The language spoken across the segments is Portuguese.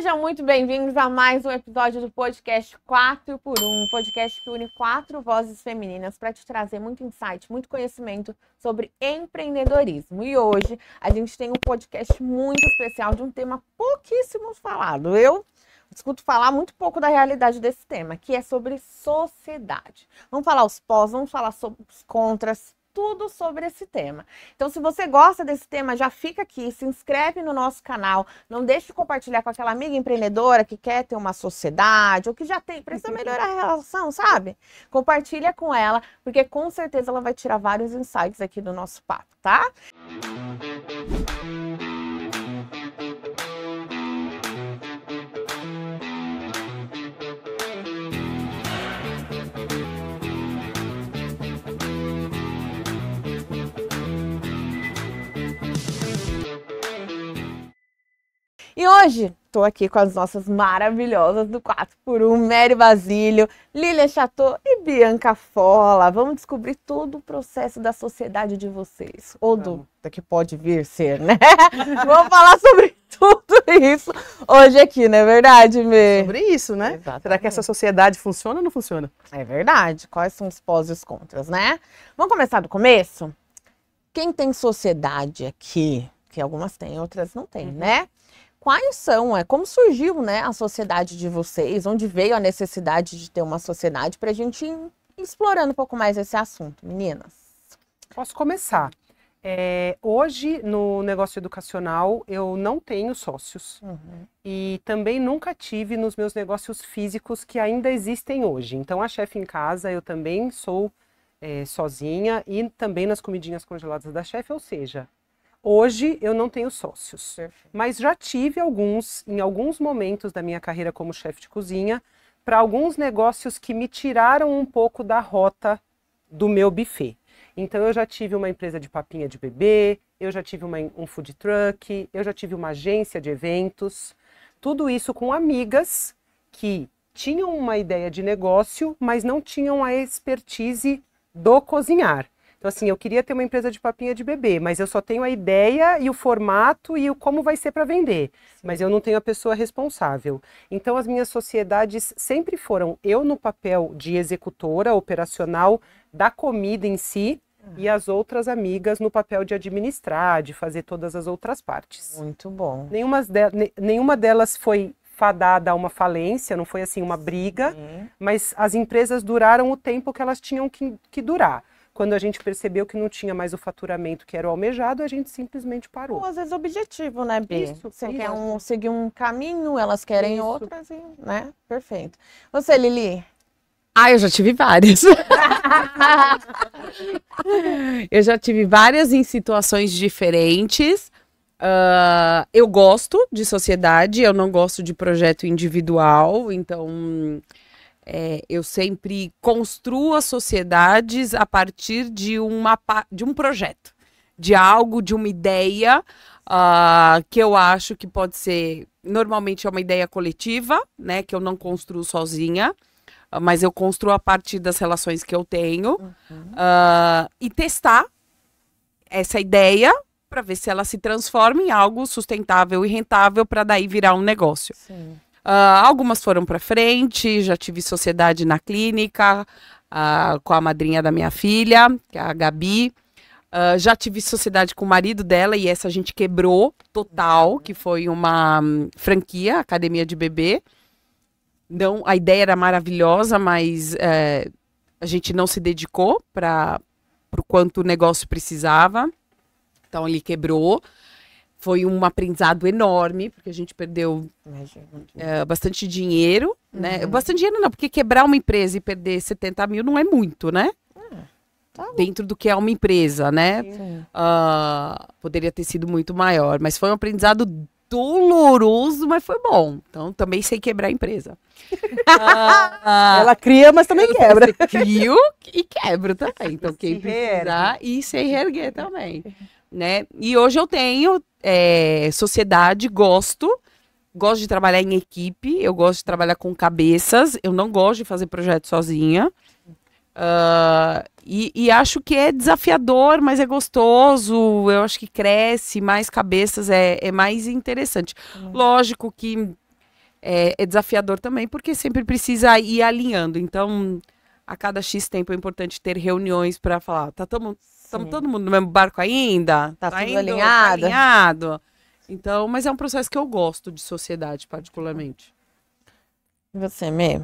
Sejam muito bem-vindos a mais um episódio do podcast 4x1, um podcast que une 4 vozes femininas para te trazer muito insight, muito conhecimento sobre empreendedorismo. E hoje a gente tem um podcast muito especial de um tema pouquíssimo falado. Eu escuto falar muito pouco da realidade desse tema, que é sobre sociedade. Vamos falar os pós, vamos falar sobre os contras, tudo sobre esse tema. Então, se você gosta desse tema, já fica aqui, se inscreve no nosso canal, não deixe de compartilhar com aquela amiga empreendedora que quer ter uma sociedade ou que já tem, precisa melhorar a relação, sabe? Compartilha com ela, porque com certeza ela vai tirar vários insights aqui do nosso papo, tá? E hoje, estou aqui com as nossas maravilhosas do 4x1, Mary Basílio, Lília Chateau e Bianca Fola. Vamos descobrir todo o processo da sociedade de vocês, ou do que pode vir ser, né? Vamos falar sobre tudo isso hoje aqui, não é verdade, Mê? Sobre isso, né? Exatamente. Será que essa sociedade funciona ou não funciona? É verdade. Quais são os pós e os contras, né? Vamos começar do começo? Quem tem sociedade aqui, que algumas têm, outras não têm, né? Quais são, como surgiu, né, a sociedade de vocês? Onde veio a necessidade de ter uma sociedade para a gente ir explorando um pouco mais esse assunto, meninas? Posso começar. Hoje, no negócio educacional, eu não tenho sócios. E também nunca tive nos meus negócios físicos que ainda existem hoje. Então, a Chefe em Casa, eu também sou sozinha e também nas comidinhas congeladas da Chefe, ou seja... Hoje eu não tenho sócios, mas já tive em alguns momentos da minha carreira como chefe de cozinha, para alguns negócios que me tiraram um pouco da rota do meu buffet. Então eu já tive uma empresa de papinha de bebê, eu já tive um food truck, eu já tive uma agência de eventos, tudo isso com amigas que tinham uma ideia de negócio, mas não tinham a expertise do cozinhar. Então, assim, eu queria ter uma empresa de papinha de bebê, mas eu só tenho a ideia e o formato e o como vai ser para vender. Sim. Mas eu não tenho a pessoa responsável. Então, as minhas sociedades sempre foram eu no papel de executora operacional da comida em si e as outras amigas no papel de administrar, de fazer todas as outras partes. Muito bom. Nenhuma delas foi fadada a uma falência, não foi assim uma briga, mas as empresas duraram o tempo que elas tinham que durar. Quando a gente percebeu que não tinha mais o faturamento que era o almejado, a gente simplesmente parou. Ou às vezes objetivo, né, Bi? Isso, você quer seguir um caminho, elas querem outras, né? Perfeito. Você, Lili? Eu já tive várias. Eu já tive várias em situações diferentes. Eu gosto de sociedade, eu não gosto de projeto individual, então... eu sempre construo as sociedades a partir de um projeto, de algo, de uma ideia que eu acho que pode ser, normalmente é uma ideia coletiva, né, que eu não construo sozinha, mas eu construo a partir das relações que eu tenho, e testar essa ideia para ver se ela se transforma em algo sustentável e rentável para daí virar um negócio. Sim. Algumas foram para frente, já tive sociedade na clínica, com a madrinha da minha filha, que é a Gabi. Já tive sociedade com o marido dela e essa a gente quebrou total, que foi uma franquia, academia de bebê. Não, a ideia era maravilhosa, mas a gente não se dedicou para o quanto o negócio precisava. Então ele quebrou. Foi um aprendizado enorme, porque a gente perdeu bastante dinheiro, né? Bastante dinheiro não, porque quebrar uma empresa e perder 70 mil não é muito, né? Dentro do que é uma empresa, né? Poderia ter sido muito maior, mas foi um aprendizado doloroso, mas foi bom. Então, também sei quebrar a empresa. Ela cria, mas também quebra. Você crio e quebro também. Então, quem precisar e se reerguer também. Né? E hoje eu tenho sociedade, gosto de trabalhar em equipe, eu gosto de trabalhar com cabeças, eu não gosto de fazer projeto sozinha. E acho que é desafiador, mas é gostoso, eu acho que cresce, mais cabeças é mais interessante. Lógico que é desafiador também, porque sempre precisa ir alinhando. Então, a cada X tempo é importante ter reuniões para falar, estamos todo mundo no mesmo barco ainda? Tá tudo indo, alinhado? Tá alinhado? Então, mas é um processo que eu gosto de sociedade, particularmente. E você, Mê?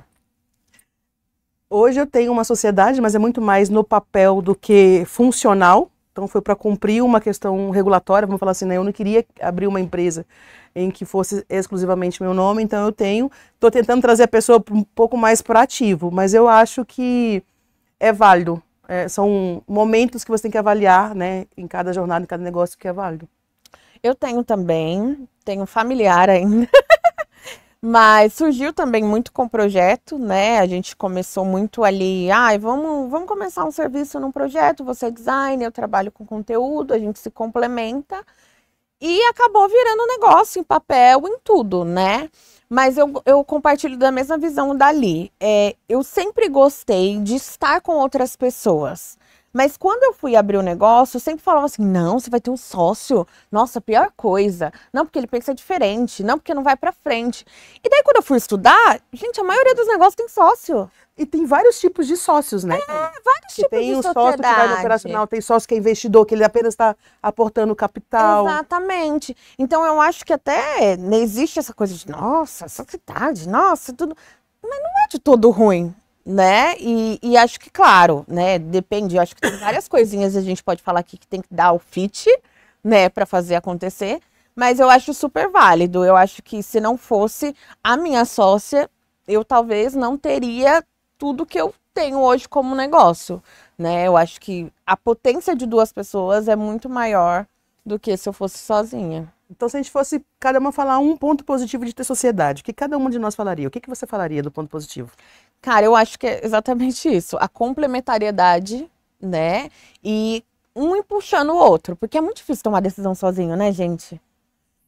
Hoje eu tenho uma sociedade, mas é muito mais no papel do que funcional. Então foi para cumprir uma questão regulatória, vamos falar assim, né? Eu não queria abrir uma empresa em que fosse exclusivamente meu nome, então estou tentando trazer a pessoa um pouco mais proativo, mas eu acho que é válido. São momentos que você tem que avaliar, né? Em cada jornada, em cada negócio que é válido. Eu tenho também, tenho familiar ainda. Mas surgiu também muito com o projeto, né? A gente começou muito ali, vamos começar um serviço num projeto, você é designer, eu trabalho com conteúdo, a gente se complementa. E acabou virando negócio em papel, em tudo, né? Mas eu compartilho da mesma visão dali. Eu sempre gostei de estar com outras pessoas. Mas quando eu fui abrir o negócio, eu sempre falava assim, não, você vai ter um sócio. Nossa, pior coisa. Não, porque ele pensa diferente. Não, porque não vai pra frente. E daí, quando eu fui estudar, gente, a maioria dos negócios tem sócio. E tem vários tipos de sócios, né? Vários tipos tem de um sócio que vai no operacional, tem sócio que é investidor, que ele apenas está aportando capital. Exatamente. Então, eu acho que até existe essa coisa de, nossa, sociedade, nossa, tudo. Mas não é de todo ruim. Né? E acho que, claro, né? Depende, eu acho que tem várias coisinhas a gente pode falar aqui que tem que dar o fit, né, para fazer acontecer, mas eu acho super válido. Eu acho que se não fosse a minha sócia, eu talvez não teria tudo que eu tenho hoje como negócio, né? Eu acho que a potência de duas pessoas é muito maior do que se eu fosse sozinha. Então, se a gente fosse cada uma falar um ponto positivo de ter sociedade, o que cada uma de nós falaria? O que você falaria do ponto positivo? Cara, eu acho que é exatamente isso. A complementariedade, né? E um puxando o outro. Porque é muito difícil tomar decisão sozinho, né, gente?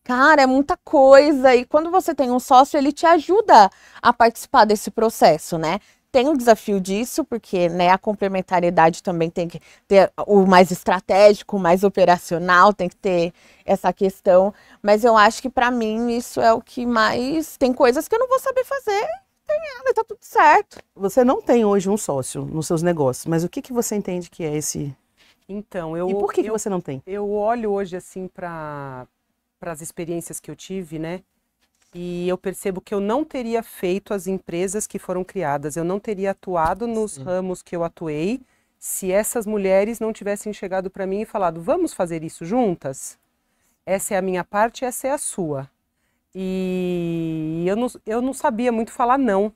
Cara, é muita coisa. E quando você tem um sócio, ele te ajuda a participar desse processo, né? Tem o desafio disso, porque, né, a complementariedade também tem que ter o mais estratégico, o mais operacional, tem que ter essa questão. Mas eu acho que, para mim, isso é o que mais... Tem coisas que eu não vou saber fazer, tem ela e tá tudo certo. Você não tem hoje um sócio nos seus negócios, mas o que você entende que é esse... Então, E por que você não tem? Eu olho hoje, assim, para as experiências que eu tive, né? E eu percebo que eu não teria feito as empresas que foram criadas, eu não teria atuado nos ramos que eu atuei, se essas mulheres não tivessem chegado para mim e falado, vamos fazer isso juntas? Essa é a minha parte, essa é a sua. E eu não sabia muito falar não.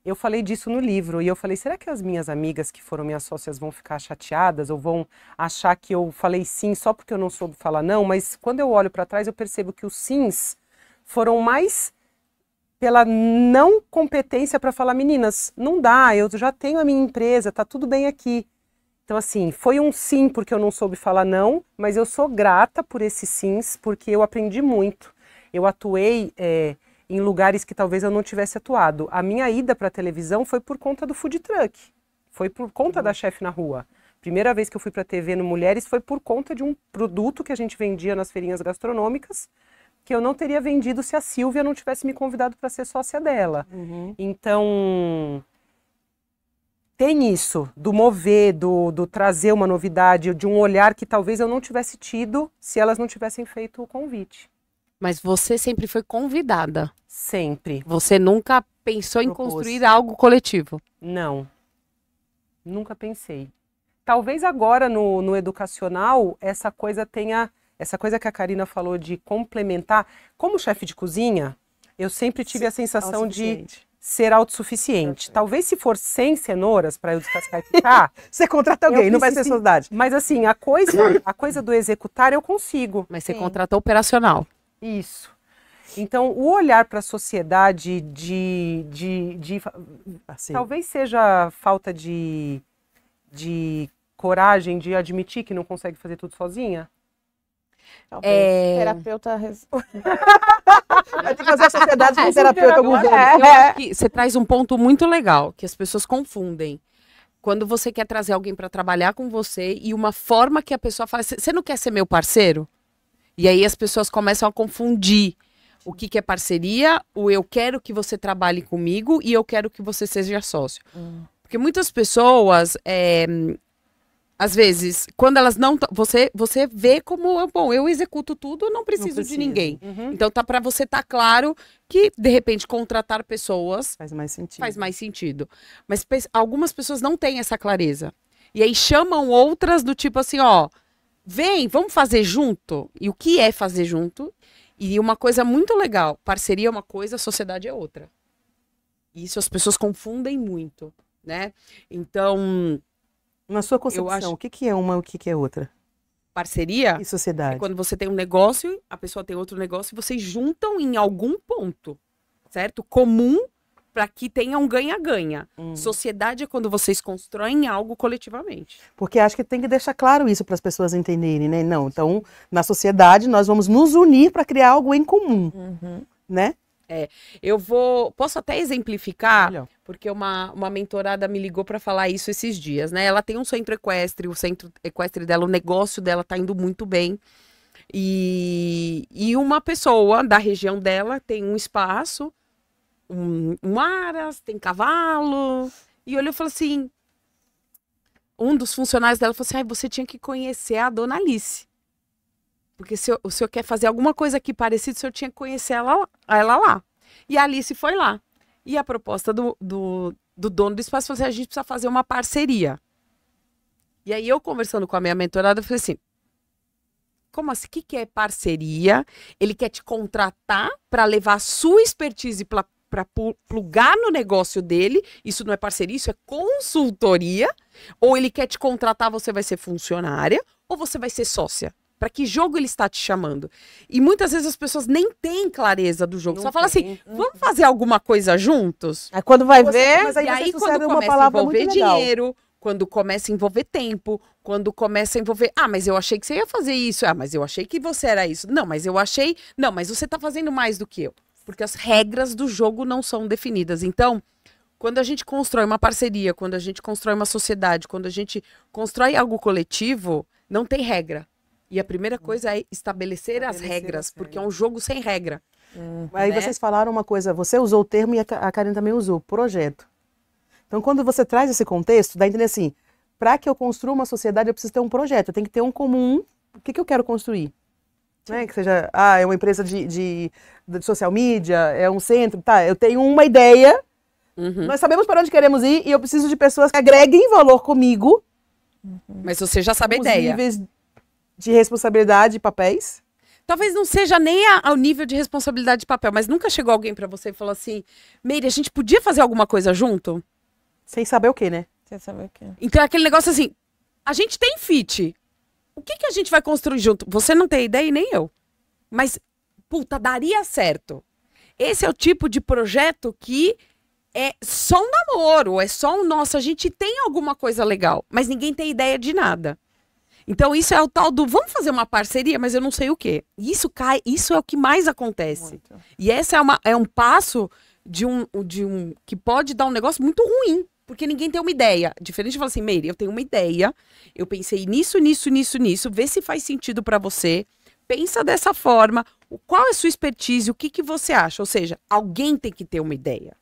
Eu falei disso no livro, e eu falei, será que as minhas amigas que foram minhas sócias vão ficar chateadas, ou vão achar que eu falei sim só porque eu não soube falar não? Mas quando eu olho para trás, eu percebo que os sims foram mais pela não competência para falar, meninas, não dá, eu já tenho a minha empresa, tá tudo bem aqui. Então, assim, foi um sim porque eu não soube falar não, mas eu sou grata por esses sims, porque eu aprendi muito. Eu atuei em lugares que talvez eu não tivesse atuado. A minha ida para a televisão foi por conta do food truck, foi por conta da Chefe na Rua. Primeira vez que eu fui para a TV no Mulheres foi por conta de um produto que a gente vendia nas feirinhas gastronômicas, que eu não teria vendido se a Silvia não tivesse me convidado para ser sócia dela. Então, tem isso, do mover, do trazer uma novidade, de um olhar que talvez eu não tivesse tido se elas não tivessem feito o convite. Mas você sempre foi convidada. Sempre. Você nunca pensou em construir algo coletivo? Não. Nunca pensei. Talvez agora no educacional essa coisa tenha... Essa coisa que a Karina falou de complementar, como chefe de cozinha, eu sempre tive a sensação de ser autossuficiente. Talvez se for 100 cenouras para eu descascar e picar... Você contrata alguém, não vai ser sociedade. Mas assim, a coisa do executar eu consigo. Mas você contrata operacional. Isso. Então, o olhar para a sociedade Assim. talvez seja falta de coragem de admitir que não consegue fazer tudo sozinha. Talvez terapeuta... Vai ter que fazer a sociedade com terapeuta alguns anos. Eu acho que você traz um ponto muito legal, que as pessoas confundem. Quando você quer trazer alguém para trabalhar com você e uma forma que a pessoa faz... Você não quer ser meu parceiro? E aí as pessoas começam a confundir O que é parceria, o eu quero que você trabalhe comigo e eu quero que você seja sócio. Porque muitas pessoas, às vezes, quando elas não... Você vê como, bom, eu executo tudo, eu não preciso de ninguém. Então, para você tá claro que, de repente, contratar pessoas... Faz mais sentido. Faz mais sentido. Mas algumas pessoas não têm essa clareza. E aí chamam outras do tipo assim, ó, vem, vamos fazer junto. E o que é fazer junto? E uma coisa muito legal, parceria é uma coisa, sociedade é outra. Isso as pessoas confundem muito, né? Então... Na sua concepção, o que é uma e o que é outra? Parceria E sociedade? é quando você tem um negócio, a pessoa tem outro negócio, e vocês juntam em algum ponto, certo? Comum, para que tenha um ganha-ganha. Sociedade é quando vocês constroem algo coletivamente. Porque acho que tem que deixar claro isso para as pessoas entenderem, né? Não, então, na sociedade, nós vamos nos unir para criar algo em comum, né? Posso até exemplificar, Melhor. porque uma mentorada me ligou para falar isso esses dias, né? Ela tem um centro equestre, o centro equestre dela, o negócio dela tá indo muito bem. E uma pessoa da região dela tem um espaço, um aras, tem cavalo. E olhou e falou assim, um dos funcionários dela falou assim, você tinha que conhecer a dona Alice. Porque se o senhor quer fazer alguma coisa aqui parecida, o senhor tinha que conhecer ela lá. E a Alice foi lá. E a proposta do dono do espaço foi assim, a gente precisa fazer uma parceria. E aí eu conversando com a minha mentorada, eu falei assim, como assim? O que é parceria? Ele quer te contratar para levar a sua expertise para plugar no negócio dele. Isso não é parceria, isso é consultoria. Ou ele quer te contratar, você vai ser funcionária, ou você vai ser sócia. Para que jogo ele está te chamando? E muitas vezes as pessoas nem têm clareza do jogo. Só fala assim, vamos fazer alguma coisa juntos? Aí quando vai ver... Mas E aí quando começa a envolver dinheiro, quando começa a envolver tempo, quando começa a envolver... Ah, mas eu achei que você ia fazer isso. Ah, mas eu achei que você era isso. Não, mas eu achei... Não, mas você está fazendo mais do que eu. Porque as regras do jogo não são definidas. Então, quando a gente constrói uma parceria, quando a gente constrói uma sociedade, quando a gente constrói algo coletivo, não tem regra. E a primeira coisa é estabelecer as regras, porque é um jogo sem regra. Aí né? vocês falaram uma coisa, você usou o termo e a Karen também usou, projeto. Então, quando você traz esse contexto, dá a entender assim, para que eu construa uma sociedade, eu preciso ter um projeto, eu tenho que ter um comum, o que eu quero construir? Né? Que seja, é uma empresa de social media, é um centro, tá, eu tenho uma ideia, nós sabemos para onde queremos ir e eu preciso de pessoas que agreguem valor comigo. Mas você já sabe a os ideia. níveis de responsabilidade e papéis. Talvez não seja nem ao nível de responsabilidade de papel, mas nunca chegou alguém pra você e falou assim, Meire, a gente podia fazer alguma coisa junto? Sem saber o quê, né? Você sabe o quê? Então é aquele negócio assim, a gente tem fit. O que a gente vai construir junto? Você não tem ideia e nem eu. Mas, puta, daria certo. Esse é o tipo de projeto que é só um namoro, é só um nosso, a gente tem alguma coisa legal, mas ninguém tem ideia de nada. Então, isso é o tal do, vamos fazer uma parceria, mas eu não sei o quê. Isso é o que mais acontece. Muito. E esse é um passo de um que pode dar um negócio muito ruim, porque ninguém tem uma ideia. Diferente de falar assim, Meire, eu tenho uma ideia, eu pensei nisso, vê se faz sentido para você, pensa dessa forma, qual é a sua expertise, o que você acha? Ou seja, alguém tem que ter uma ideia.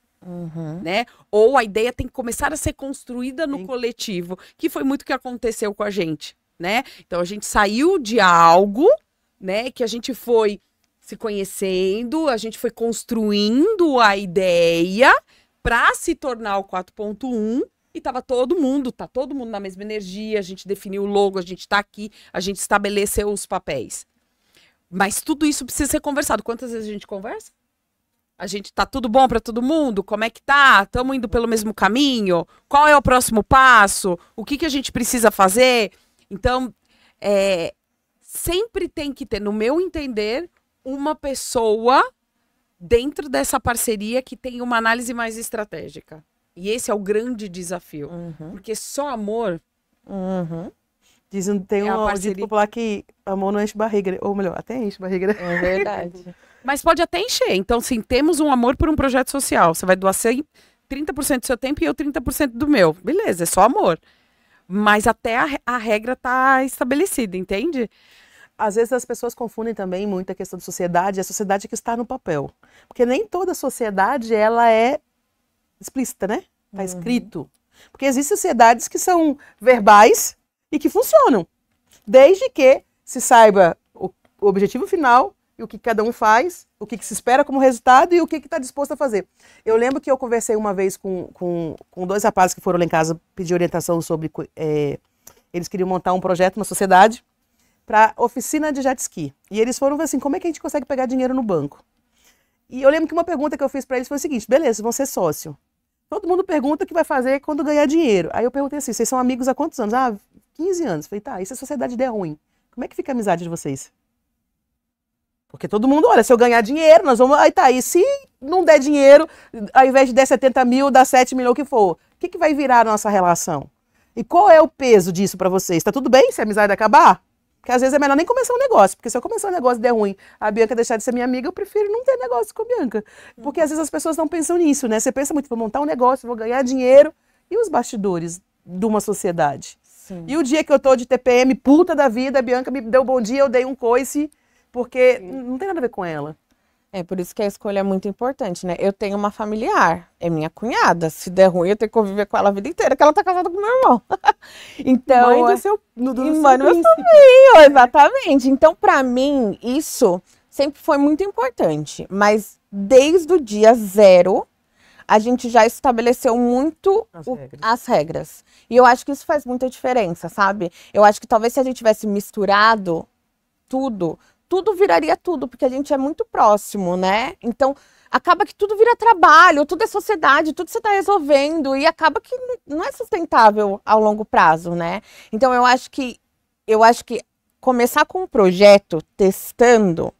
Né? Ou a ideia tem que começar a ser construída no coletivo, que foi muito o que aconteceu com a gente. Né? Então a gente saiu de algo, né, que a gente foi se conhecendo, a gente foi construindo a ideia para se tornar o 4.1 e tá todo mundo na mesma energia, a gente definiu o logo, a gente tá aqui, a gente estabeleceu os papéis. Mas tudo isso precisa ser conversado. Quantas vezes a gente conversa? A gente tá tudo bom para todo mundo? Como é que tá? Estamos indo pelo mesmo caminho? Qual é o próximo passo? O que a gente precisa fazer? Então, sempre tem que ter, no meu entender, uma pessoa dentro dessa parceria que tem uma análise mais estratégica. E esse é o grande desafio. Porque só amor... Tem um dito popular que amor não enche barriga, ou melhor, até enche barriga. É verdade. Mas pode até encher. Então, sim, temos um amor por um projeto social. Você vai doar 30% do seu tempo e eu 30% do meu. Beleza, é só amor. Mas até a regra tá estabelecida, entende? Às vezes as pessoas confundem também muito a questão de sociedade, a sociedade que está no papel. Porque nem toda sociedade, ela é explícita, né? Está escrito. Porque existem sociedades que são verbais e que funcionam. Desde que se saiba o objetivo final e o que cada um faz, o que se espera como resultado e o que está disposto a fazer. Eu lembro que eu conversei uma vez com 2 rapazes que foram lá em casa pedir orientação sobre... eles queriam montar um projeto, uma sociedade, para oficina de jet ski. E eles foram ver assim, como é que a gente consegue pegar dinheiro no banco? E eu lembro que uma pergunta que eu fiz para eles foi o seguinte, beleza, vão ser sócio. Todo mundo pergunta o que vai fazer quando ganhar dinheiro. Aí eu perguntei assim, vocês são amigos há quantos anos? Ah, 15 anos. Falei, tá, e se a sociedade der ruim? Como é que fica a amizade de vocês? Porque todo mundo, olha, se eu ganhar dinheiro, nós vamos... Aí tá, e se não der dinheiro, ao invés de der 70 mil, dá 7 mil, o que for, o que vai virar a nossa relação? E qual é o peso disso para vocês? Tá tudo bem se a amizade acabar? Porque às vezes é melhor nem começar um negócio. Porque se eu começar um negócio e der ruim, a Bianca deixar de ser minha amiga, eu prefiro não ter negócio com a Bianca. Porque às vezes as pessoas não pensam nisso, né? Você pensa muito, vou montar um negócio, vou ganhar dinheiro. E os bastidores de uma sociedade? Sim. E o dia que eu tô de TPM, puta da vida, a Bianca me deu bom dia, eu dei um coice, porque não tem nada a ver com ela. É por isso que a escolha é muito importante, né? Eu tenho uma familiar, é minha cunhada. Se der ruim, eu tenho que conviver com ela a vida inteira, que ela tá casada com meu irmão. Então, Mãe do seu, do e seu mãe do meu príncipe. sobrinho, exatamente. Então, pra mim, isso sempre foi muito importante. Mas desde o dia 0, a gente já estabeleceu muito as regras. E eu acho que isso faz muita diferença, sabe? Eu acho que talvez se a gente tivesse misturado tudo viraria tudo, porque a gente é muito próximo, né? Então, acaba que tudo vira trabalho, tudo é sociedade, tudo você tá resolvendo, e acaba que não é sustentável ao longo prazo, né? Então, eu acho que começar com um projeto, testando,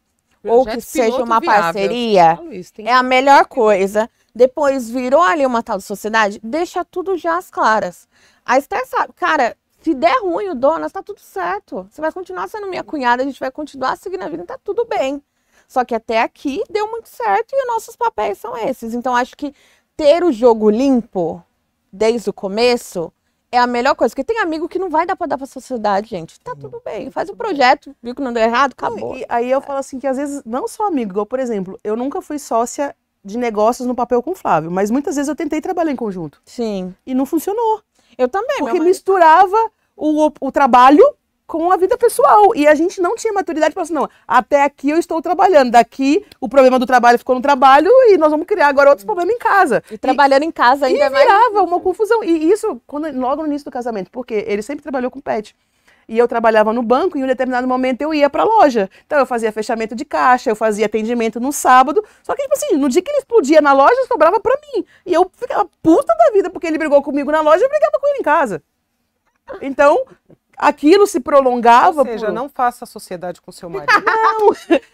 ou que seja uma parceria, é a melhor coisa. Depois virou ali uma tal de sociedade, deixa tudo já às claras. Aí você sabe, cara, se der ruim o Donas, tá tudo certo. Você vai continuar sendo minha cunhada, a gente vai continuar seguindo a vida, tá tudo bem. Só que até aqui deu muito certo e os nossos papéis são esses. Então, acho que ter o jogo limpo desde o começo é a melhor coisa. Porque tem amigo que não vai dar pra dar pra sociedade, gente. Tá tudo bem, faz o projeto, viu que não deu errado, acabou. E aí eu falo assim que às vezes, não só amigo, igual, por exemplo, eu nunca fui sócia de negócios no papel com o Flávio, mas muitas vezes eu tentei trabalhar em conjunto. Sim. E não funcionou. Eu também. Porque misturava o trabalho com a vida pessoal. E a gente não tinha maturidade para falar assim, não, até aqui eu estou trabalhando, daqui o problema do trabalho ficou no trabalho e nós vamos criar agora outros problemas em casa. E trabalhando em casa ainda e virava uma confusão. E isso logo no início do casamento, porque ele sempre trabalhou com pet. E eu trabalhava no banco e em um determinado momento eu ia pra loja. Então eu fazia fechamento de caixa, eu fazia atendimento no sábado. Só que, tipo assim, no dia que ele explodia na loja, sobrava pra mim. E eu ficava puta da vida porque ele brigou comigo na loja e eu brigava com ele em casa. Então, aquilo se prolongava. Ou seja, não faça sociedade com seu marido.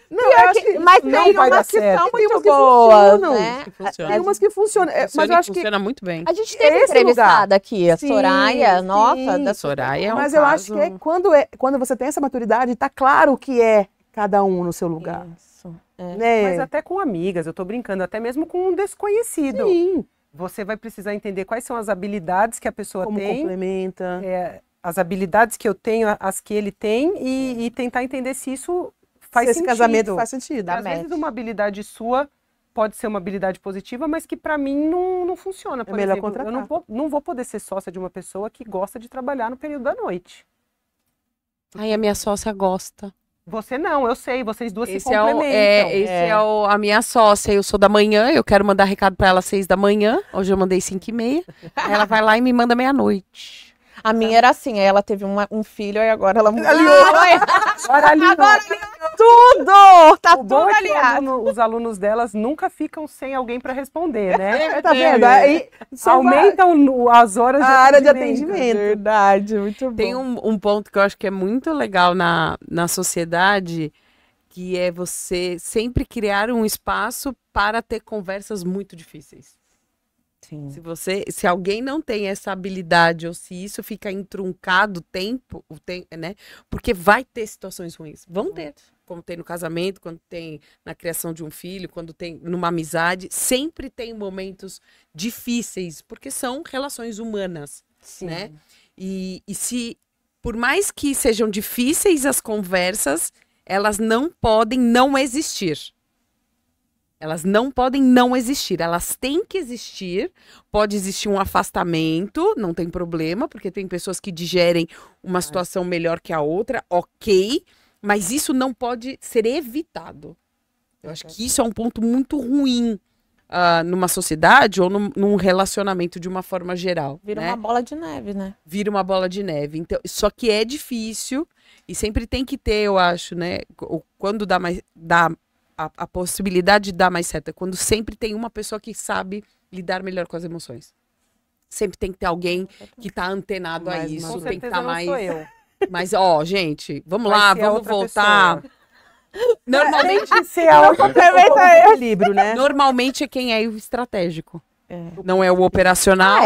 Não, eu acho que mas não tem vai dar umas que certo. são Tem umas muito que boas, funcionam. né? Tem umas que funcionam. Mas eu acho que funciona muito bem. A gente teve Esse entrevistada lugar. aqui, a Sim, Soraya, sim. nossa, da Soraya é um Mas eu acho caso- que quando você tem essa maturidade, tá claro o que é cada um no seu lugar. Isso. É. Né? Mas até com amigas, eu tô brincando, até mesmo com um desconhecido. Sim, Você vai precisar entender quais são as habilidades que a pessoa como tem, complementa. as habilidades que eu tenho, as que ele tem, e tentar entender se isso faz Se esse sentido. casamento faz sentido. Às vezes uma habilidade sua pode ser uma habilidade positiva, mas que pra mim não funciona. Por melhor exemplo, eu contratar. não vou poder ser sócia de uma pessoa que gosta de trabalhar no período da noite. Ai, a minha sócia gosta. Você não, eu sei, vocês duas se Esse é, complementam. a minha sócia. Eu sou da manhã, eu quero mandar recado pra ela às 6 da manhã. Hoje eu mandei 5h30. Aí ela vai lá e me manda meia-noite. A minha era assim, aí ela teve um filho e agora ela mudou. Agora ali, Tudo! Tá o bom tudo é que aliado. os alunos delas nunca ficam sem alguém para responder, né? Tá vendo? Aí só vai- Aumentam as horas de a área de atendimento. atendimento. Verdade, muito bom. Tem um ponto que eu acho que é muito legal na sociedade, que é você sempre criar um espaço para ter conversas muito difíceis. Sim. Se alguém não tem essa habilidade ou se isso fica entruncado né? Porque vai ter situações ruins. Vão ter. Como tem no casamento, quando tem na criação de um filho, quando tem numa amizade, sempre tem momentos difíceis, porque são relações humanas, Sim. né? E se por mais que sejam difíceis as conversas, elas não podem não existir. Elas não podem não existir, elas têm que existir. Pode existir um afastamento, não tem problema, porque tem pessoas que digerem uma situação melhor que a outra, ok, mas isso não pode ser evitado. Eu acho que isso é um ponto muito ruim numa sociedade ou num relacionamento de uma forma geral. Vira né? uma bola de neve, né? Vira uma bola de neve. Então, só que é difícil e sempre tem que ter, eu acho, né? Quando dá a possibilidade de dar mais certo, quando sempre tem uma pessoa que sabe lidar melhor com as emoções. Sempre tem que ter alguém que tá antenado a isso. Com Tem que certeza estar não mais. sou eu. Mas, ó, gente, vamos Vai lá, ser a vamos outra voltar. pessoa. Normalmente, Tem que ser a outra equilíbrio, né? normalmente é quem é o estratégico. Não é o operacional.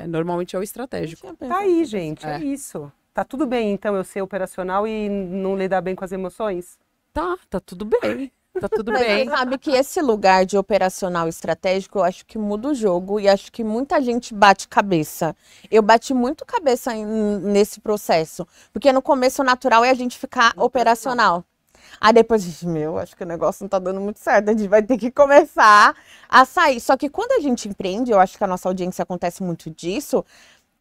Normalmente é o estratégico. Tá aí, gente, é isso. Tá tudo bem, então, eu ser operacional e não lidar bem com as emoções? Tá tudo bem. Tá tudo Mas bem. você sabe que esse lugar de operacional estratégico, eu acho que muda o jogo e acho que muita gente bate cabeça. Eu bati muito cabeça nesse processo, porque no começo o natural é a gente ficar operacional. Aí depois, acho que o negócio não tá dando muito certo, a gente vai ter que começar a sair. Só que quando a gente empreende, eu acho que a nossa audiência acontece muito disso.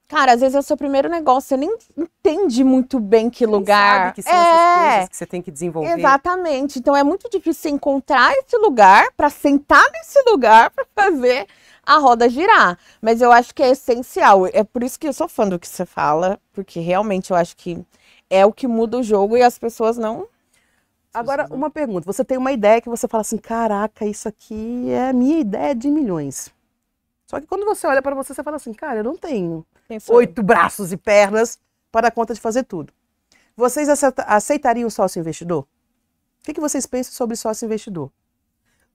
Cara, às vezes é o seu primeiro negócio, você nem entende muito bem que lugar. Sabe que são essas coisas que você tem que desenvolver. Exatamente. Então é muito difícil encontrar esse lugar para sentar nesse lugar para fazer a roda girar. Mas eu acho que é essencial. É por isso que eu sou fã do que você fala, porque realmente eu acho que é o que muda o jogo e as pessoas não. Agora, uma pergunta. Você tem uma ideia que você fala assim, caraca, isso aqui é a minha ideia de milhões. Só que quando você olha para você, você fala assim, cara, eu não tenho 8 braços e pernas para dar conta de fazer tudo. Vocês aceitariam sócio investidor? O que vocês pensam sobre sócio investidor?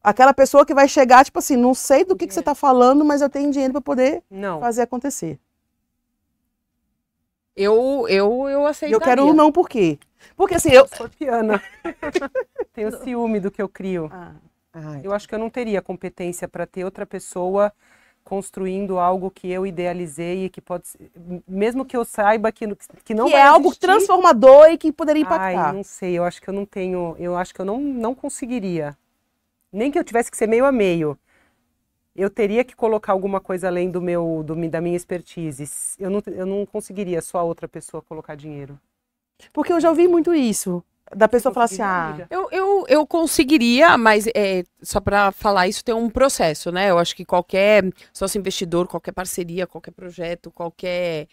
Aquela pessoa que vai chegar, tipo assim, não sei do que você está falando, mas eu tenho dinheiro para poder fazer acontecer. Eu aceitaria. Eu quero um não por quê? Porque assim, eu... Escorpiana. Tenho ciúme do que eu crio. Eu acho que eu não teria competência para ter outra pessoa construindo algo que eu idealizei e que pode ser, mesmo que eu saiba que não que vai é algo existir, transformador e que poderia impactar. Ai, não sei, eu acho que eu não tenho, eu acho que eu não conseguiria. Nem que eu tivesse que ser meio a meio. Eu teria que colocar alguma coisa além da minha expertise. Eu não conseguiria só a outra pessoa colocar dinheiro. Porque eu já ouvi muito isso. Da pessoa falar assim, Eu conseguiria, mas só para falar isso tem um processo, né? Eu acho que qualquer sócio investidor, qualquer parceria, qualquer projeto, qualquer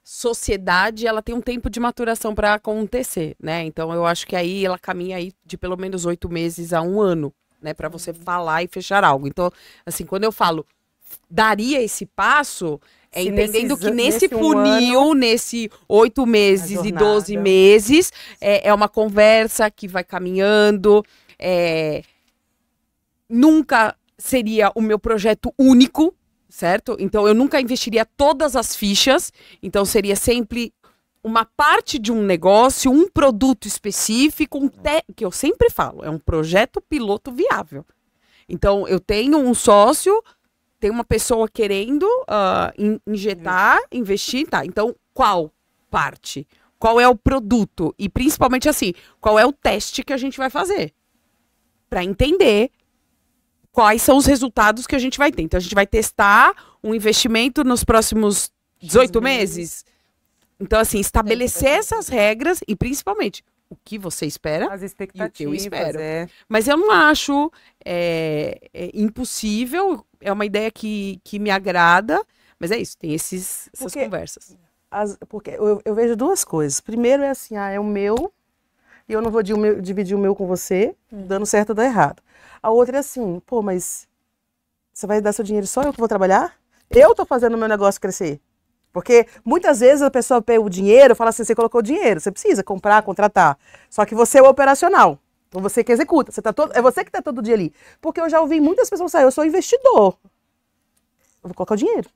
sociedade, ela tem um tempo de maturação para acontecer, né? Então eu acho que aí ela caminha aí de pelo menos 8 meses a 1 ano, né? Para você falar e fechar algo. Então, assim, quando eu falo daria esse passo, entendendo que nesse funil, nesse 8 meses e 12 meses, é uma conversa que vai caminhando, nunca seria o meu projeto único, certo? Então, eu nunca investiria todas as fichas, então seria sempre uma parte de um negócio, um produto específico, que eu sempre falo, é um projeto piloto viável. Então, eu tenho um sócio, tem uma pessoa querendo injetar, investir, tá? Então, qual parte? Qual é o produto? E principalmente assim, qual é o teste que a gente vai fazer? Para entender quais são os resultados que a gente vai ter. Então, a gente vai testar um investimento nos próximos 18 meses. Então, assim, estabelecer essas regras e principalmente o que você espera as expectativas, e o que eu espero. Mas eu não acho impossível, é uma ideia que me agrada, mas é isso, tem essas conversas. Porque eu vejo duas coisas. Primeiro é assim, é o meu, e eu não vou dividir o meu com você, dando certo ou dando errado. A outra é assim, pô, mas você vai dar seu dinheiro só eu que vou trabalhar? Eu tô fazendo o meu negócio crescer. Porque muitas vezes a pessoa pega o dinheiro, fala assim, você colocou o dinheiro, você precisa comprar, contratar. Só que você é o operacional, então você que executa, é você que está todo dia ali. Porque eu já ouvi muitas pessoas falar, eu sou investidor, eu vou colocar o dinheiro.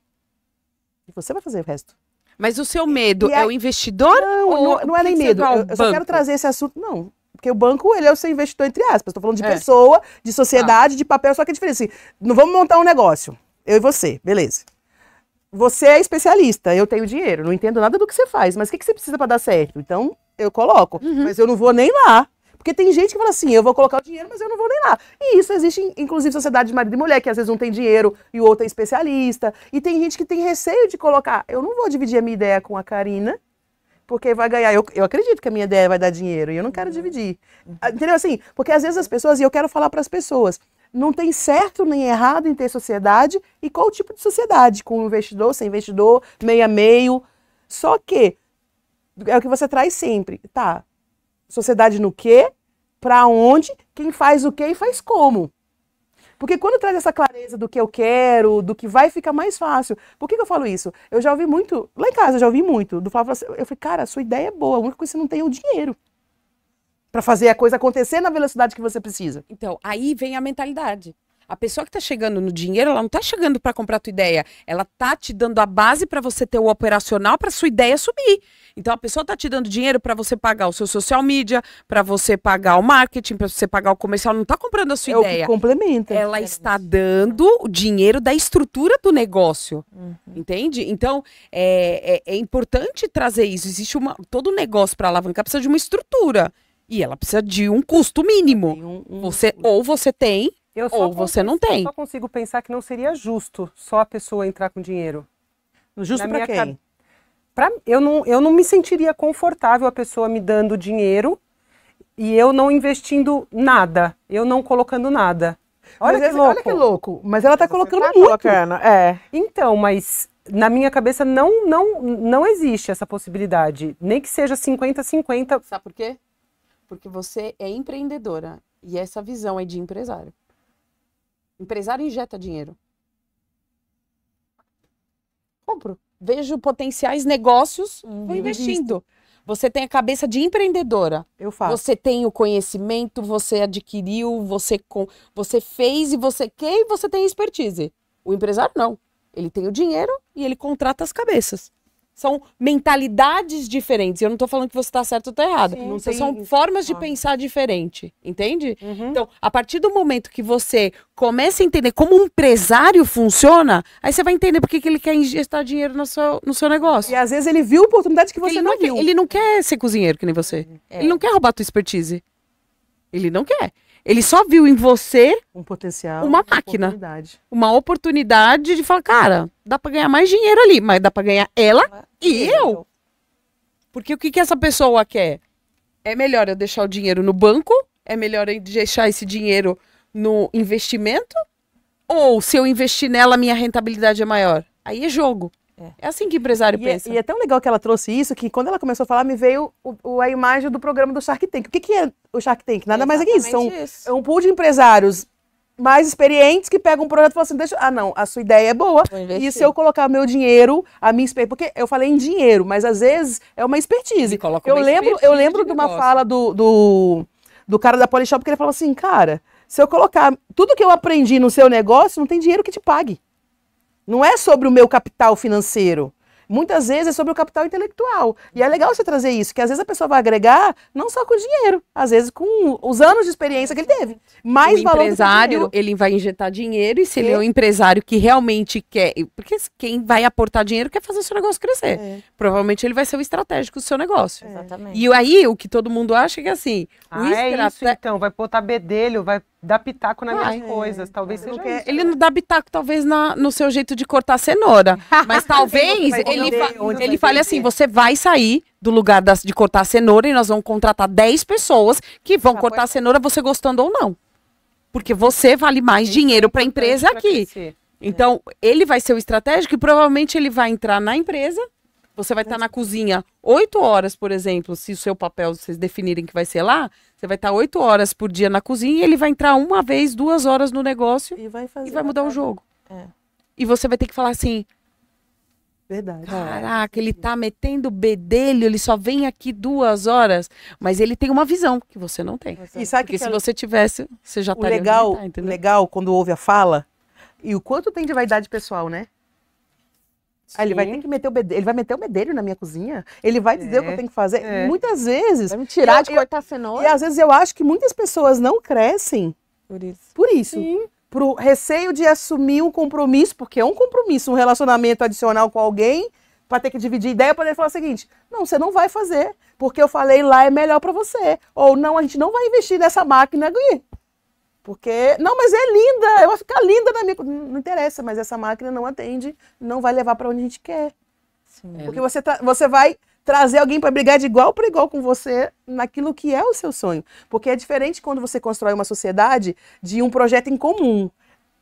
E você vai fazer o resto. Mas o seu medo é o investidor? Não é nem medo, eu só quero trazer esse assunto, não. Porque o banco, ele é o seu investidor, entre aspas. Estou falando de pessoa, de sociedade, de papel, só que é diferente. Assim, não vamos montar um negócio, eu e você, beleza. você é especialista, eu tenho dinheiro, não entendo nada do que você faz, mas o que você precisa para dar certo? Então, eu coloco, mas eu não vou nem lá. Porque tem gente que fala assim, eu vou colocar o dinheiro, mas eu não vou nem lá. E isso existe, inclusive, sociedade de marido e mulher, que às vezes um tem dinheiro e o outro é especialista. E tem gente que tem receio de colocar, eu não vou dividir a minha ideia com a Karina, porque vai ganhar. Eu acredito que a minha ideia vai dar dinheiro e eu não quero dividir. Entendeu assim? Porque às vezes as pessoas, e eu quero falar para as pessoas, não tem certo nem errado em ter sociedade e qual tipo de sociedade, com investidor, sem investidor, meio a meio. Só que é o que você traz sempre, tá? Sociedade no quê? Pra onde? Quem faz o quê e faz como? Porque quando traz essa clareza do que eu quero, do que vai, fica mais fácil. Por que eu falo isso? Eu já ouvi muito, lá em casa eu já ouvi muito, do Flávio, eu falei, cara, a sua ideia é boa, a única coisa que você não tem é o dinheiro pra fazer a coisa acontecer na velocidade que você precisa. Então, aí vem a mentalidade. A pessoa que tá chegando no dinheiro, ela não tá chegando para comprar a tua ideia. Ela tá te dando a base para você ter o operacional para sua ideia subir. Então, a pessoa tá te dando dinheiro para você pagar o seu social media, para você pagar o marketing, para você pagar o comercial. Ela não tá comprando a sua ideia. É o que complementa. Ela está dando o dinheiro da estrutura do negócio. Entende? Então, é importante trazer isso. Existe todo negócio para alavancar, precisa de uma estrutura. E ela precisa de um custo mínimo. Ou você tem, ou você não tem. Eu só consigo pensar que não seria justo só a pessoa entrar com dinheiro. Justo para quem? Eu não me sentiria confortável a pessoa me dando dinheiro e eu não investindo nada, eu não colocando nada. Olha que louco. Mas ela tá colocando muito. Então, mas na minha cabeça não existe essa possibilidade. Nem que seja 50-50. Sabe por quê? Porque você é empreendedora e essa visão é de empresário. Empresário injeta dinheiro. Compro. Vejo potenciais negócios, vou investindo. Você tem a cabeça de empreendedora. Eu faço. Você tem o conhecimento, você adquiriu, você fez e você quer e você tem expertise. O empresário não. Ele tem o dinheiro e ele contrata as cabeças. São mentalidades diferentes. Eu não estou falando que você está certo ou está errado. São formas de pensar diferente, entende? Então, a partir do momento que você começa a entender como um empresário funciona, aí você vai entender por que ele quer injetar dinheiro no seu negócio. E às vezes ele viu oportunidade que você não viu. Ele não quer ser cozinheiro que nem você. Ele não quer roubar a tua expertise. Ele não quer. Ele só viu em você um potencial, uma máquina, uma oportunidade de falar, cara, dá pra ganhar mais dinheiro ali, mas dá pra ganhar ela e eu. Porque o que essa pessoa quer? É melhor eu deixar o dinheiro no banco? É melhor eu deixar esse dinheiro no investimento? Ou se eu investir nela, minha rentabilidade é maior? Aí é jogo. É assim que o empresário pensa. E é tão legal que ela trouxe isso, que quando ela começou a falar, me veio a imagem do programa do Shark Tank. O que é o Shark Tank? Nada mais é que isso. É um pool de empresários mais experientes que pegam um projeto e falam assim, não, a sua ideia é boa. E se eu colocar meu dinheiro, a minha expertise... Porque eu falei em dinheiro, mas às vezes é uma expertise. Eu lembro de uma fala do cara da Polishop, que ele falou assim, cara, se eu colocar tudo que eu aprendi no seu negócio, não tem dinheiro que te pague. Não é sobre o meu capital financeiro. Muitas vezes é sobre o capital intelectual. E é legal você trazer isso, que às vezes a pessoa vai agregar não só com o dinheiro, às vezes com os anos de experiência que ele teve. Mais valor do que o empresário, ele vai injetar dinheiro, e se ele é um empresário que realmente quer... Porque quem vai aportar dinheiro quer fazer o seu negócio crescer. Provavelmente ele vai ser o estratégico do seu negócio. Exatamente. E aí, o que todo mundo acha é que assim... é isso então, vai botar bedelho, vai dar pitaco nas minhas coisas. Talvez seja isso. Ele não dá pitaco, talvez, no seu jeito de cortar cenoura. Mas talvez ele fale assim, você vai sair do lugar de cortar cenoura e nós vamos contratar 10 pessoas que vão cortar a cenoura, você gostando ou não. Porque você vale mais dinheiro para a empresa aqui. Então, ele vai ser o estratégico e provavelmente ele vai entrar na empresa, você vai estar na cozinha 8 horas, por exemplo, se o seu papel, vocês definirem que vai ser lá, você vai estar 8 horas por dia na cozinha e ele vai entrar 1 vez, 2 horas no negócio e vai mudar o jogo. E você vai ter que falar assim... Verdade. Caraca, ele tá metendo bedelho, ele só vem aqui 2 horas, mas ele tem uma visão que você não tem. E sabe porque se você tivesse, você já estaria legal quando ouve a fala e o quanto tem de vaidade pessoal, né? Ele vai ter que meter o bedelho, ele vai meter o bedelho na minha cozinha, ele vai dizer o que eu tenho que fazer. Muitas vezes... Vai me tirar de cortar cenoura. E às vezes eu acho que muitas pessoas não crescem por isso. pro receio de assumir um compromisso, porque é um compromisso, um relacionamento adicional com alguém, para ter que dividir ideia, para ele falar o seguinte: não, você não vai fazer, porque eu falei lá é melhor para você. Ou não, a gente não vai investir nessa máquina, Gui. Porque, não, mas é linda, eu vou ficar linda na minha... Não interessa, mas essa máquina não atende, não vai levar para onde a gente quer. Sim. Porque você vai trazer alguém para brigar de igual para igual com você naquilo que é o seu sonho. Porque é diferente quando você constrói uma sociedade de um projeto em comum.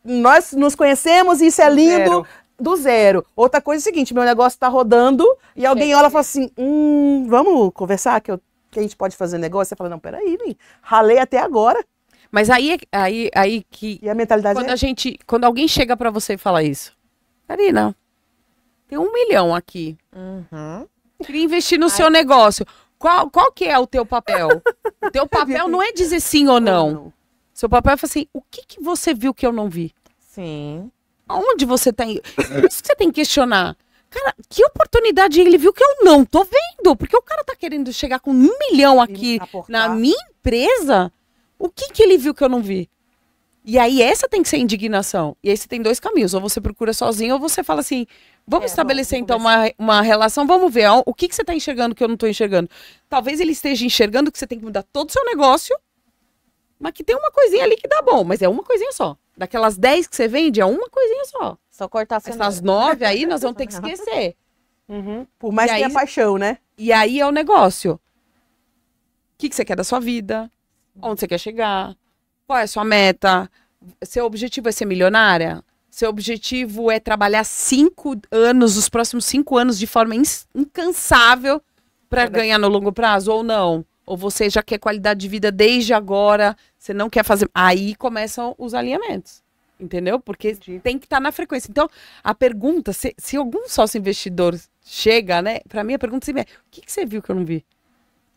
Nós nos conhecemos e isso é lindo do zero. Outra coisa é o seguinte: meu negócio está rodando e alguém olha e fala assim: vamos conversar que a gente pode fazer negócio? Você fala: não, peraí, ralei até agora. Mas aí que... E a mentalidade Quando alguém chega pra você e fala isso: Karina, tem 1 milhão aqui. Queria investir no seu negócio. Qual que é o teu papel? O teu papel não é dizer sim ou não. Seu papel é falar assim: o que você viu que eu não vi? Sim. Aonde você tá indo? Isso que você tem que questionar. Cara, que oportunidade ele viu que eu não tô vendo? Porque o cara tá querendo chegar com 1 milhão aqui na minha empresa. O que ele viu que eu não vi? E aí essa tem que ser a indignação. E aí você tem 2 caminhos. Ou você procura sozinho, ou você fala assim: vamos estabelecer então uma relação, vamos ver o que você tá enxergando que eu não tô enxergando. Talvez ele esteja enxergando que você tem que mudar todo o seu negócio, mas que tem uma coisinha ali que dá bom, mas é uma coisinha só. Daquelas 10 que você vende, é uma coisinha só. Só cortar a cenoura. Essas 9 aí nós vamos ter que esquecer. Por mais E que tenha aí- paixão, né? E aí é o negócio. O que você quer da sua vida? Onde você quer chegar? Qual é a sua meta? Seu objetivo é ser milionária? Seu objetivo é trabalhar 5 anos, os próximos 5 anos, de forma incansável para ganhar no longo prazo ou não? Ou você já quer qualidade de vida desde agora, você não quer fazer... Aí começam os alinhamentos, entendeu? Porque tem que estar na frequência. Então, a pergunta, se algum sócio investidor chega, né? Para mim, a pergunta sempre é: o que você viu que eu não vi?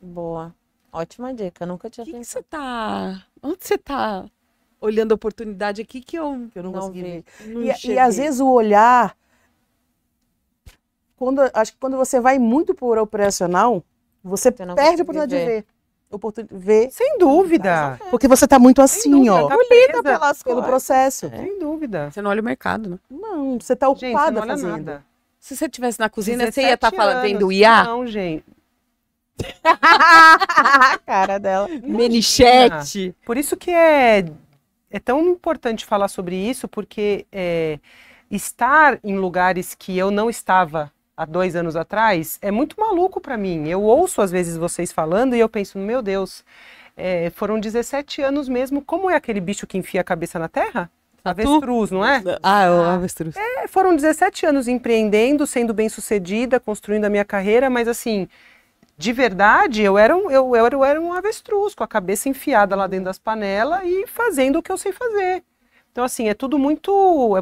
Boa. Ótima dica. Eu nunca tinha O que pensado. você tá... Onde você tá olhando a oportunidade aqui que eu Que eu não consegui ver. não E enxerguei? às vezes o olhar, acho que quando você vai muito por operacional, você Você não perde a consegue oportunidade de ver. Sem dúvida. Porque você está muito assim, ó, Tá Lida presa. pelas pelo coisas. processo. Sem dúvida. Você não olha o mercado, né? Não, você está Gente, você ocupada não olha fazendo. nada. Se você estivesse na cozinha, você 17 ia estar vendo anos. IA, Não, gente. A cara dela. Menichete. Por isso que é tão importante falar sobre isso, porque estar em lugares que eu não estava há 2 anos atrás é muito maluco para mim. Eu ouço às vezes vocês falando e eu penso: meu Deus, foram 17 anos mesmo. Como é aquele bicho que enfia a cabeça na terra? Avestruz, não é? Ah, o avestruz. Foram 17 anos empreendendo, sendo bem-sucedida, construindo a minha carreira, mas assim, de verdade, eu era um avestruz, com a cabeça enfiada lá dentro das panelas e fazendo o que eu sei fazer. Então, assim, é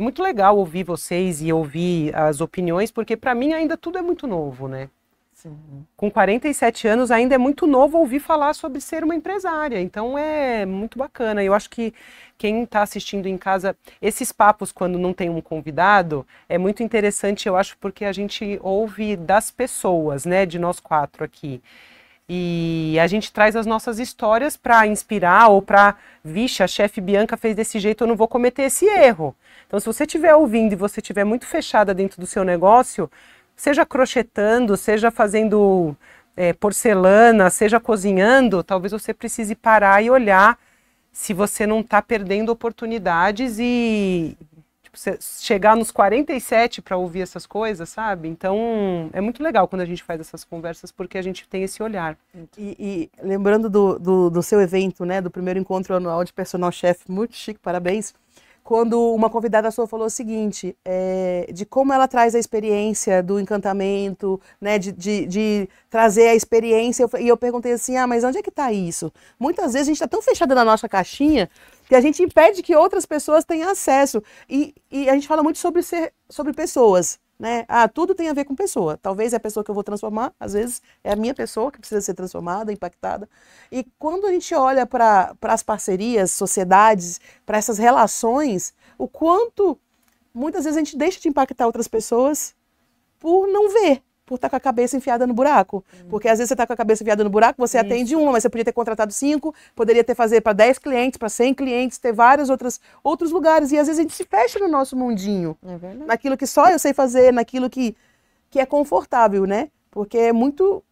muito legal ouvir vocês e ouvir as opiniões, porque para mim ainda tudo é muito novo, né? Sim. Com 47 anos ainda é muito novo ouvir falar sobre ser uma empresária, então é muito bacana. Eu acho que quem está assistindo em casa, esses papos quando não tem um convidado, é muito interessante, eu acho, porque a gente ouve das pessoas, né, de nós 4 aqui. E a gente traz as nossas histórias para inspirar ou para, vixe, a chefe Bianca fez desse jeito, eu não vou cometer esse erro. Então, se você estiver ouvindo e você estiver muito fechada dentro do seu negócio, seja crochetando, seja fazendo porcelana, seja cozinhando, talvez você precise parar e olhar se você não está perdendo oportunidades e chegar nos 47 para ouvir essas coisas, sabe? Então, é muito legal quando a gente faz essas conversas, porque a gente tem esse olhar. E lembrando do seu evento, né, do primeiro encontro anual de personal chef, muito chique, parabéns. Quando uma convidada sua falou o seguinte, de como ela traz a experiência do encantamento, né, de trazer a experiência, e eu perguntei assim: mas onde é que está isso? Muitas vezes a gente está tão fechada na nossa caixinha que a gente impede que outras pessoas tenham acesso. E a gente fala muito sobre pessoas, né? Tudo tem a ver com pessoa. Talvez é a pessoa que eu vou transformar, às vezes é a minha pessoa que precisa ser transformada, impactada. E quando a gente olha para as parcerias, sociedades, para essas relações, o quanto muitas vezes a gente deixa de impactar outras pessoas por não ver, por estar com a cabeça enfiada no buraco. Porque às vezes você está com a cabeça enfiada no buraco, você atende uma, mas você podia ter contratado 5, poderia ter fazer para 10 clientes, para 100 clientes, ter vários outros lugares. E às vezes a gente se fecha no nosso mundinho. É verdade. Naquilo que só eu sei fazer, naquilo que é confortável, né? Porque é muito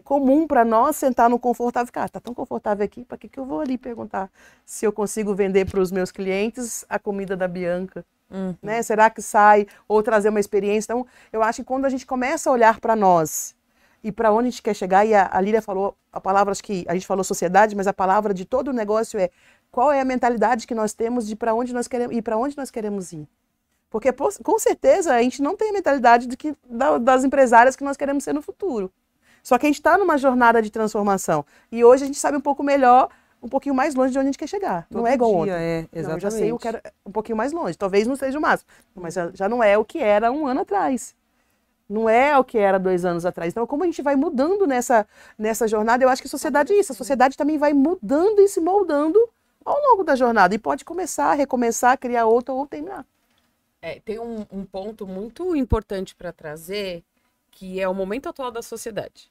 comum para nós sentar no confortável e ficar, tá tão confortável aqui, para que eu vou ali perguntar se eu consigo vender para os meus clientes a comida da Bianca? Né? Será que sai? Ou trazer uma experiência? Então, eu acho que quando a gente começa a olhar para nós e para onde a gente quer chegar, e a Lília falou a palavra, acho que a gente falou sociedade, mas a palavra de todo o negócio é qual é a mentalidade que nós temos de para onde nós queremos e para onde nós queremos ir. Porque, com certeza, a gente não tem a mentalidade das empresárias que nós queremos ser no futuro. Só que a gente está numa jornada de transformação. E hoje a gente sabe um pouco melhor, um pouquinho mais longe de onde a gente quer chegar. Não é igual ontem. Exatamente. Não, eu já sei, eu quero um pouquinho mais longe. Talvez não seja o máximo, mas já não é o que era 1 ano atrás. Não é o que era 2 anos atrás. Então, como a gente vai mudando nessa jornada, eu acho que a sociedade é isso. A sociedade também vai mudando e se moldando ao longo da jornada. E pode começar, recomeçar, criar outra ou terminar. Tem um ponto muito importante para trazer, que é o momento atual da sociedade.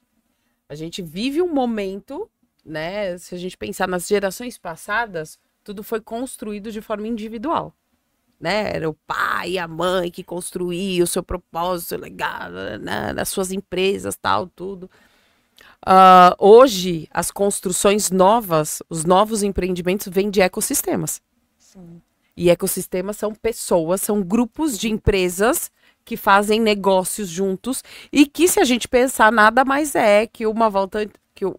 A gente vive um momento, né? Se a gente pensar nas gerações passadas, tudo foi construído de forma individual, né? Era o pai e a mãe que construíam o seu propósito, seu legado, né? Das suas empresas, tal, tudo. Hoje, as construções novas, os novos empreendimentos vêm de ecossistemas. Sim. E ecossistemas são pessoas, são grupos de empresas que fazem negócios juntos e que, se a gente pensar, nada mais é que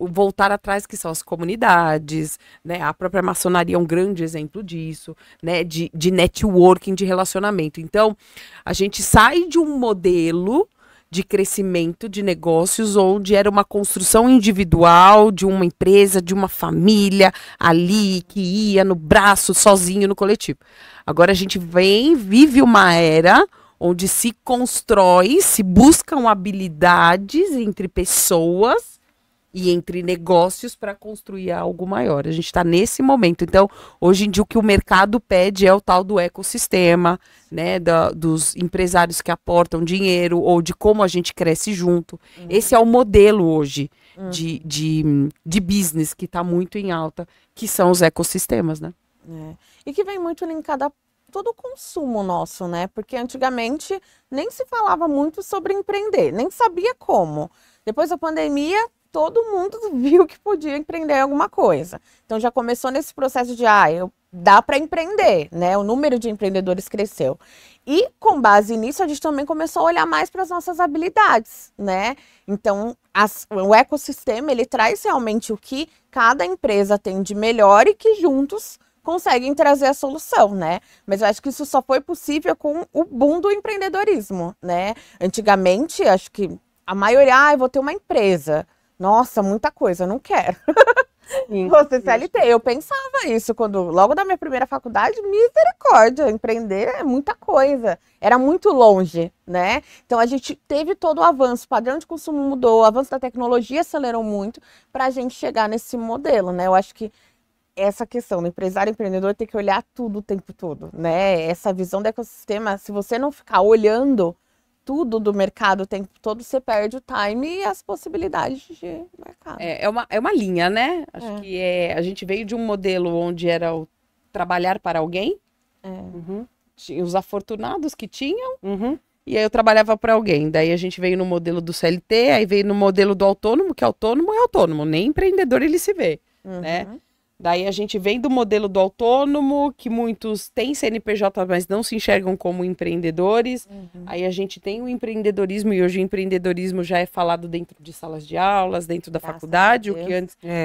voltar atrás, que são as comunidades, né? A própria maçonaria é um grande exemplo disso, né? De networking, de relacionamento. Então, a gente sai de um modelo de crescimento de negócios onde era uma construção individual de uma empresa, de uma família ali que ia no braço, sozinho, no coletivo. Agora a gente vive uma era onde se constrói, se buscam habilidades entre pessoas e entre negócios para construir algo maior. A gente está nesse momento. Então, hoje em dia, o que o mercado pede é o tal do ecossistema, né, dos empresários que aportam dinheiro ou de como a gente cresce junto. Esse é o modelo hoje de business que está muito em alta, que são os ecossistemas, né? E que vem muito linkado a todo o consumo nosso, né? Porque antigamente nem se falava muito sobre empreender, nem sabia como. Depois da pandemia, todo mundo viu que podia empreender em alguma coisa. Então já começou nesse processo de, dá para empreender, né? O número de empreendedores cresceu. E com base nisso, a gente também começou a olhar mais para as nossas habilidades, né? Então, o ecossistema, ele traz realmente o que cada empresa tem de melhor e que juntos conseguem trazer a solução, né? Mas eu acho que isso só foi possível com o boom do empreendedorismo, né? Antigamente, acho que a maioria, eu vou ter uma empresa. Nossa, muita coisa, não quero. Você CLT, eu pensava isso logo da minha primeira faculdade, misericórdia, empreender é muita coisa, era muito longe, né? Então a gente teve todo o avanço, o padrão de consumo mudou, o avanço da tecnologia acelerou muito para a gente chegar nesse modelo, né? Eu acho que essa questão do empresário empreendedor tem que olhar tudo o tempo todo, né? Essa visão do ecossistema, se você não ficar olhando tudo do mercado o tempo todo, você perde o time e as possibilidades de mercado. É uma linha, né? Acho que a gente veio de um modelo onde era o trabalhar para alguém, tinha os afortunados que tinham, e aí eu trabalhava para alguém. Daí a gente veio no modelo do CLT, aí veio no modelo do autônomo, que autônomo é autônomo, nem empreendedor ele se vê, né? Daí a gente vem do modelo do autônomo, que muitos têm CNPJ, mas não se enxergam como empreendedores. Aí a gente tem o empreendedorismo, e hoje o empreendedorismo já é falado dentro de salas de aulas, dentro da faculdade, o que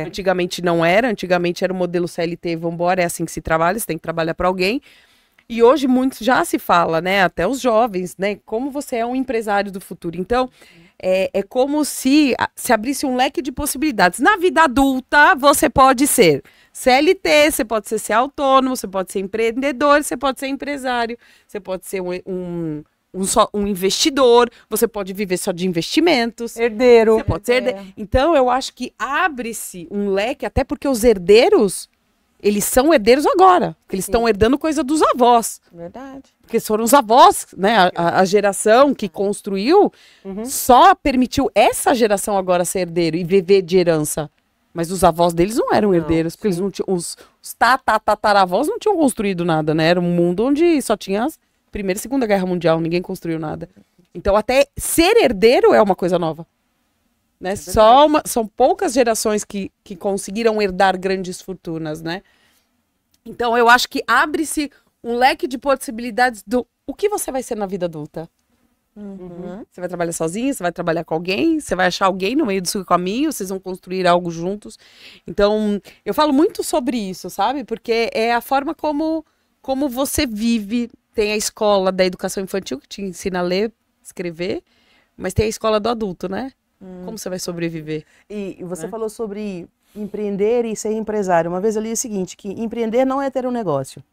antigamente não era. Antigamente era o modelo CLT, vambora, é assim que se trabalha, você tem que trabalhar para alguém. E hoje muito já se fala, né, até os jovens, né, como você é um empresário do futuro. Então, é como se abrisse um leque de possibilidades. Na vida adulta, você pode ser CLT, você pode ser autônomo, você pode ser empreendedor, você pode ser empresário, você pode ser um investidor, você pode viver só de investimentos. Herdeiro. Você pode ser herdeiro. Então, eu acho que abre-se um leque, até porque os herdeiros, eles são herdeiros agora. Porque eles estão herdando coisa dos avós. Verdade. Porque foram os avós, né? A geração que construiu só permitiu essa geração agora ser herdeiro e viver de herança. Mas os avós deles não eram herdeiros, porque eles não tinham, os tataravós não tinham construído nada, né? Era um mundo onde só tinha a Primeira e Segunda Guerra Mundial, ninguém construiu nada. Então até ser herdeiro é uma coisa nova. Né? São poucas gerações que conseguiram herdar grandes fortunas, né? Então eu acho que abre-se um leque de possibilidades do o que você vai ser na vida adulta. Você vai trabalhar sozinho, você vai trabalhar com alguém, você vai achar alguém no meio do seu caminho, vocês vão construir algo juntos. Então, eu falo muito sobre isso, sabe? Porque é a forma como você vive. Tem a escola da educação infantil, que te ensina a ler, escrever, mas tem a escola do adulto, né? Como você vai sobreviver? E você falou sobre empreender e ser empresário. Uma vez eu li o seguinte, que empreender não é ter um negócio.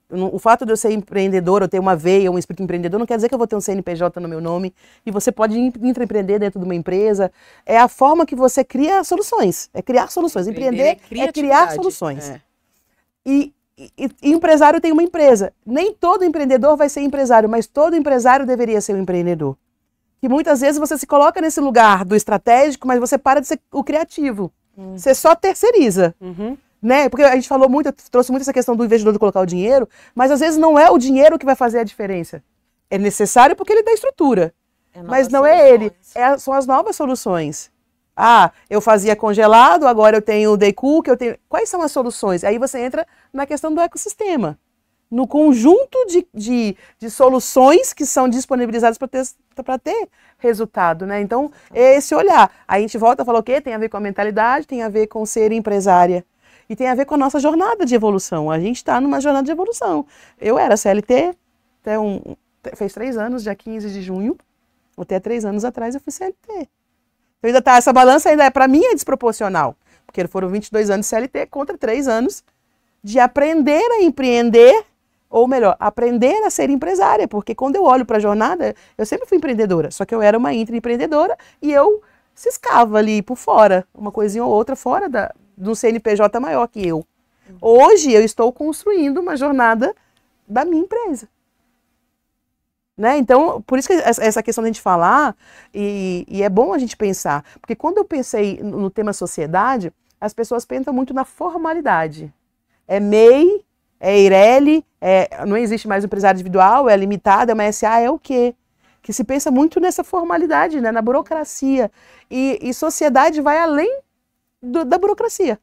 O fato de eu ser empreendedor, eu ter uma veia, um espírito empreendedor, não quer dizer que eu vou ter um CNPJ no meu nome e você pode empreender dentro de uma empresa. É a forma que você cria soluções. É criar soluções. Empreender é criar soluções. E empresário tem uma empresa. Nem todo empreendedor vai ser empresário, mas todo empresário deveria ser um empreendedor. Que muitas vezes você se coloca nesse lugar do estratégico, mas você para de ser o criativo. Você só terceiriza. Né? Porque a gente falou muito, trouxe muito essa questão do investidor de colocar o dinheiro, mas às vezes não é o dinheiro que vai fazer a diferença. É necessário porque ele dá estrutura. Mas não é ele, são as novas soluções. Ah, eu fazia congelado, agora eu tenho o day cook, eu tenho... Quais são as soluções? Aí você entra na questão do ecossistema. No conjunto de soluções que são disponibilizadas para ter resultado, né? Então, é esse olhar. Aí a gente volta a falar o quê? Tem a ver com a mentalidade, tem a ver com ser empresária. E tem a ver com a nossa jornada de evolução. A gente está numa jornada de evolução. Eu era CLT, fez 3 anos, dia 15 de junho. Até 3 anos atrás eu fui CLT. Então ainda tá, essa balança ainda para mim é desproporcional. Porque foram 22 anos de CLT contra 3 anos de aprender a empreender, ou melhor, aprender a ser empresária. Porque quando eu olho para a jornada, eu sempre fui empreendedora. Só que eu era uma intraempreendedora e eu ciscava ali por fora, uma coisinha ou outra fora de um CNPJ maior que eu. Hoje eu estou construindo uma jornada da minha empresa. Né? Então, por isso que essa questão da gente falar, e é bom a gente pensar, porque quando eu pensei no tema sociedade, as pessoas pensam muito na formalidade. É MEI, é EIRELI, não existe mais um empresário individual, é limitado, é uma SA, é o quê? Que se pensa muito nessa formalidade, né? Na burocracia. E sociedade vai além da burocracia.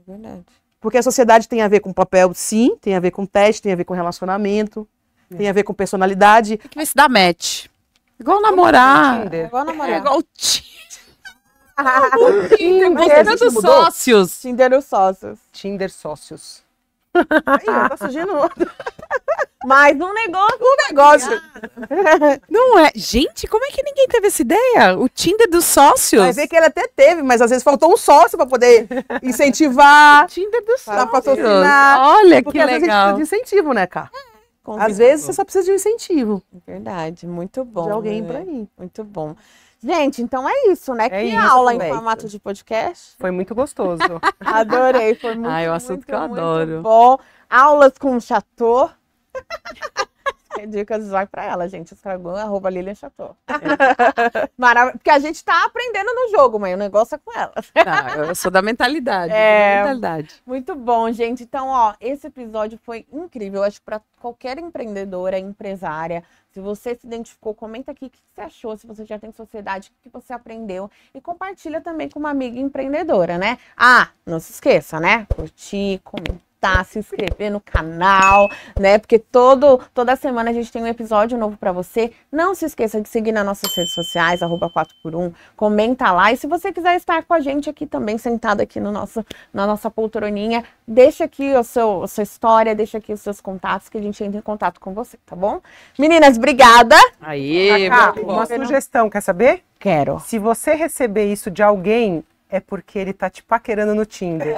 Verdade. Porque a sociedade tem a ver com papel, sim, tem a ver com teste, tem a ver com relacionamento, tem a ver com personalidade. Que vai se dar match. Igual namorar. Igual namorar. É igual o Tinder dos sócios. Tinder dos sócios. Tinder sócios. Aí, tá surgindo outro. Mais um negócio. Não é? Gente, como é que ninguém teve essa ideia? O Tinder dos sócios. Vai ver que ele até teve, mas às vezes faltou um sócio para poder incentivar. Tinder dos Pra sócios. patrocinar. Olha Porque que às vezes a gente legal. precisa de incentivo, né, Cá? Às vezes você só precisa de um incentivo Verdade, muito bom. de alguém né? pra ir. Muito bom. Gente, então é isso, né? Que isso, aula em Cleito. formato de podcast. Foi muito gostoso. Adorei, foi muito, Ai, é um assunto muito, que eu muito adoro. bom. Aulas com o Chateau. Dicas vai pra ela, gente. Instagram, @Lilian Chateau. Porque a gente tá aprendendo no jogo, mas o negócio é com ela. Eu sou da mentalidade. É. Da mentalidade. Muito bom, gente. Então, ó, esse episódio foi incrível. Eu acho que para qualquer empreendedora, empresária, se você se identificou, comenta aqui o que você achou, se você já tem sociedade, o que você aprendeu. E compartilha também com uma amiga empreendedora, né? Ah, não se esqueça, né? Curtir, comentar, se inscrever no canal, né? Porque toda semana a gente tem um episódio novo pra você. Não se esqueça de seguir nas nossas redes sociais, @4x1. Comenta lá. E se você quiser estar com a gente aqui também, sentado aqui na nossa poltroninha, deixa aqui a sua história, deixa aqui os seus contatos, que a gente entra em contato com você, tá bom? Meninas, obrigada. Aí, Cacá, muito bom. uma sugestão, quer saber? Quero. Se você receber isso de alguém, é porque ele tá te paquerando no Tinder.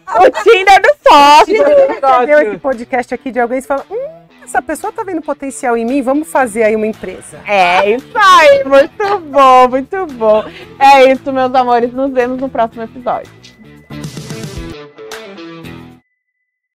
O Tinder do sócio. Deu esse podcast aqui de alguém e fala, essa pessoa tá vendo potencial em mim, vamos fazer aí uma empresa. É isso aí, muito bom, muito bom. É isso, meus amores, nos vemos no próximo episódio.